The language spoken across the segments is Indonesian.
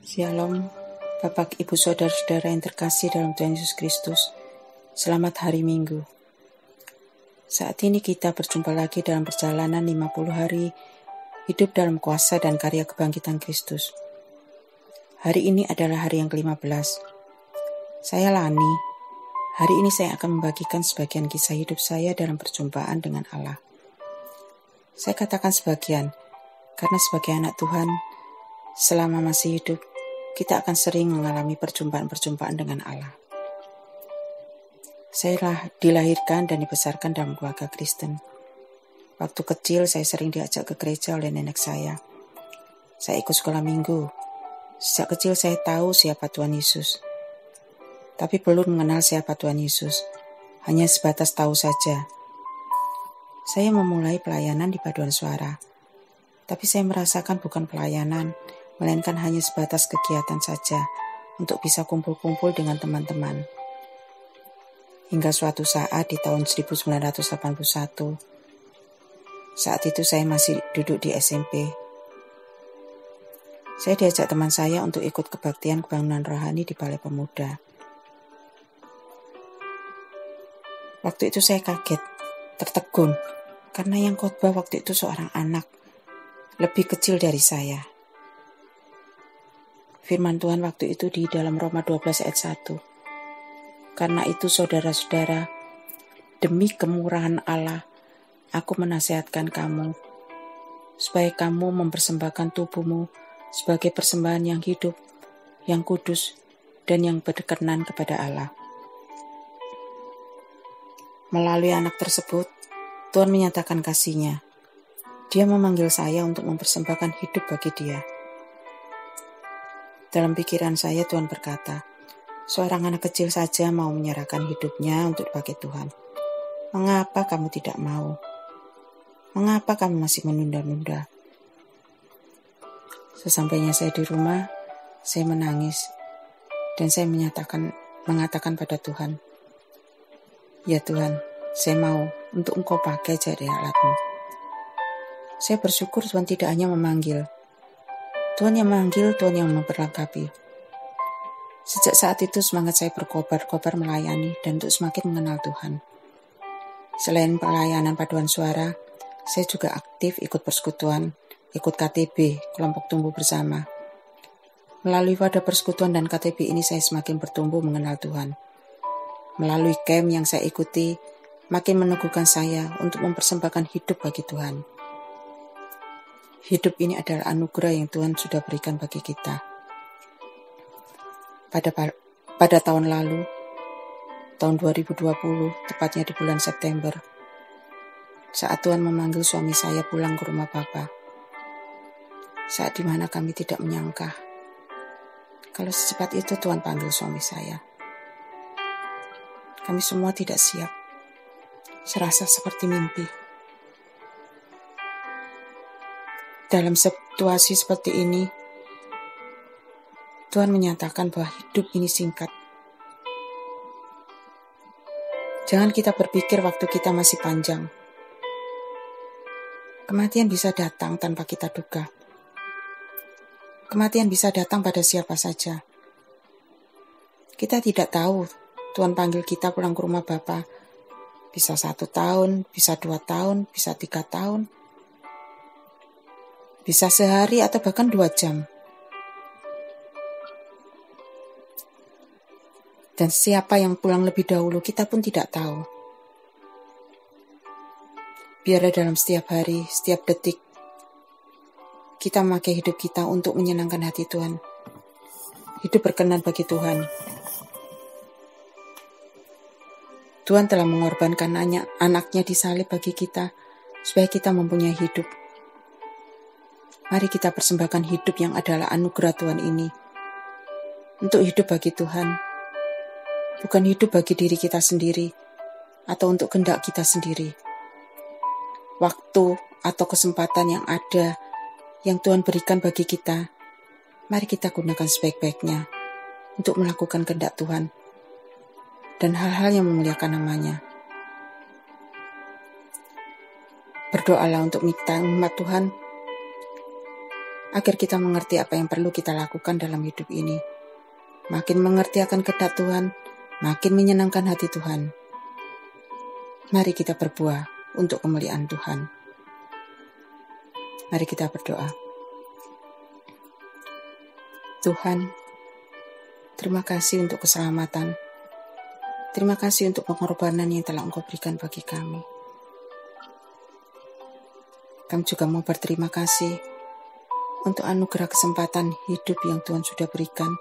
Shalom, Bapak, Ibu, Saudara-saudara yang terkasih dalam Tuhan Yesus Kristus. Selamat hari Minggu. Saat ini kita berjumpa lagi dalam perjalanan 50 hari hidup dalam kuasa dan karya kebangkitan Kristus. Hari ini adalah hari yang ke-15. Saya Lani. Hari ini saya akan membagikan sebagian kisah hidup saya dalam perjumpaan dengan Allah. Saya katakan sebagian, karena sebagai anak Tuhan, selama masih hidup, kita akan sering mengalami perjumpaan-perjumpaan dengan Allah. Saya dilahirkan dan dibesarkan dalam keluarga Kristen. Waktu kecil saya sering diajak ke gereja oleh nenek saya. Saya ikut sekolah minggu. Sejak kecil saya tahu siapa Tuhan Yesus. Tapi belum mengenal siapa Tuhan Yesus. Hanya sebatas tahu saja. Saya memulai pelayanan di paduan suara. Tapi saya merasakan bukan pelayanan, melainkan hanya sebatas kegiatan saja untuk bisa kumpul-kumpul dengan teman-teman. Hingga suatu saat di tahun 1981, saat itu saya masih duduk di SMP. Saya diajak teman saya untuk ikut kebaktian kebangunan rohani di Balai Pemuda. Waktu itu saya kaget, tertegun, karena yang khotbah waktu itu seorang anak, lebih kecil dari saya. Firman Tuhan waktu itu di dalam Roma 12 ayat 1. Karena itu saudara-saudara, demi kemurahan Allah, aku menasihatkan kamu, supaya kamu mempersembahkan tubuhmu sebagai persembahan yang hidup, yang kudus, dan yang berkenan kepada Allah. Melalui anak tersebut, Tuhan menyatakan kasih-Nya. Dia memanggil saya untuk mempersembahkan hidup bagi Dia. Dalam pikiran saya Tuhan berkata, seorang anak kecil saja mau menyerahkan hidupnya untuk dipakai Tuhan. Mengapa kamu tidak mau? Mengapa kamu masih menunda-nunda? Sesampainya saya di rumah, saya menangis. Dan saya mengatakan pada Tuhan, ya Tuhan, saya mau untuk Engkau pakai jadi alat-Mu. Saya bersyukur Tuhan tidak hanya memanggil, Tuhan yang memanggil, Tuhan yang memperlengkapi. Sejak saat itu semangat saya berkobar-kobar melayani dan untuk semakin mengenal Tuhan. Selain pelayanan paduan suara, saya juga aktif ikut persekutuan, ikut KTB, kelompok tumbuh bersama. Melalui wadah persekutuan dan KTB ini saya semakin bertumbuh mengenal Tuhan. Melalui camp yang saya ikuti, makin meneguhkan saya untuk mempersembahkan hidup bagi Tuhan. Hidup ini adalah anugerah yang Tuhan sudah berikan bagi kita. Pada tahun lalu, tahun 2020, tepatnya di bulan September, saat Tuhan memanggil suami saya pulang ke rumah Bapa, saat dimana kami tidak menyangka kalau secepat itu Tuhan panggil suami saya. Kami semua tidak siap, serasa seperti mimpi. Dalam situasi seperti ini, Tuhan menyatakan bahwa hidup ini singkat. Jangan kita berpikir waktu kita masih panjang. Kematian bisa datang tanpa kita duga. Kematian bisa datang pada siapa saja. Kita tidak tahu Tuhan panggil kita pulang ke rumah Bapa. Bisa 1 tahun, bisa 2 tahun, bisa 3 tahun. Bisa sehari atau bahkan 2 jam. Dan siapa yang pulang lebih dahulu kita pun tidak tahu. Biarlah dalam setiap hari, setiap detik, kita memakai hidup kita untuk menyenangkan hati Tuhan. Hidup berkenan bagi Tuhan. Tuhan telah mengorbankan anaknya disalib bagi kita, supaya kita mempunyai hidup. Mari kita persembahkan hidup yang adalah anugerah Tuhan ini. Untuk hidup bagi Tuhan. Bukan hidup bagi diri kita sendiri. Atau untuk kehendak kita sendiri. Waktu atau kesempatan yang ada, yang Tuhan berikan bagi kita, mari kita gunakan sebaik-baiknya. Untuk melakukan kehendak Tuhan. Dan hal-hal yang memuliakan nama-Nya. Berdoalah untuk umat Tuhan. agar kita mengerti apa yang perlu kita lakukan dalam hidup ini. Makin mengerti akan kehendak Tuhan, makin menyenangkan hati Tuhan. Mari kita berbuah untuk kemuliaan Tuhan. Mari kita berdoa. Tuhan, terima kasih untuk keselamatan. Terima kasih untuk pengorbanan yang telah Engkau berikan bagi kami. Kami juga mau berterima kasih untuk anugerah kesempatan hidup yang Tuhan sudah berikan.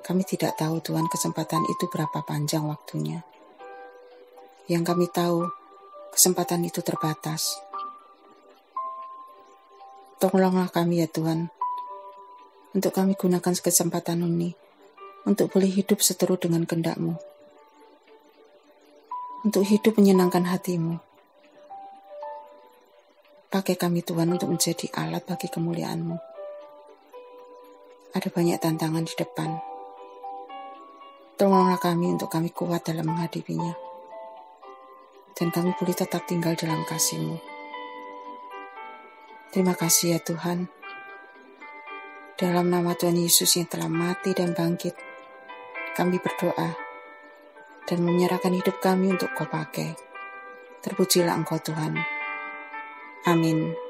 Kami tidak tahu Tuhan kesempatan itu berapa panjang waktunya. Yang kami tahu kesempatan itu terbatas. Tolonglah kami ya Tuhan, untuk kami gunakan kesempatan ini untuk boleh hidup seturut dengan kehendak-Mu, untuk hidup menyenangkan hati-Mu. Pakai kami Tuhan untuk menjadi alat bagi kemuliaan-Mu. Ada banyak tantangan di depan. Tolonglah kami untuk kami kuat dalam menghadapinya, dan kami boleh tetap tinggal dalam kasih-Mu. Terima kasih ya Tuhan. Dalam nama Tuhan Yesus yang telah mati dan bangkit, kami berdoa dan menyerahkan hidup kami untuk Kau pakai. Terpujilah Engkau Tuhan. Amin.